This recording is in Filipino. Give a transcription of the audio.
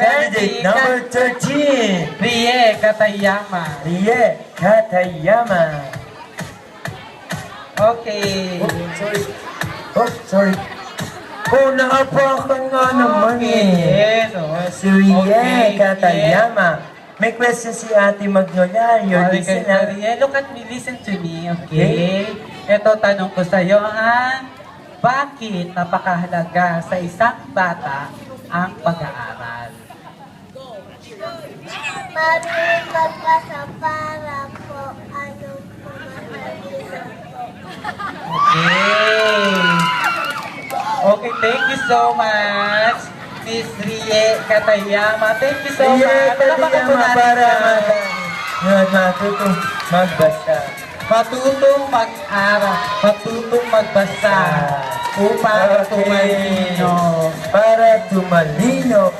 Candidate number 13. Rie Katayama. Rie Katayama. Okay. Sorry. Oh, naapakan nga naman eh. Yes, oh. Si Rie Okay, Katayama. May question si Ate Magnolia. Your Okay, listener. Rie, look at me, listen to me, okay? Ito, tanong ko sa'yo, ha? Bakit napakahalaga sa isang bata ang pag-aaral? Marunong magbasa para po ano po matalino po. Okay. Okay, thank you so much, Miss Rie Katayama. Thank you so Rie much. Katayama para matutong magbasa. Matutong mag-aral, matutong magbasa upang Okay. tumalino. Para tumalino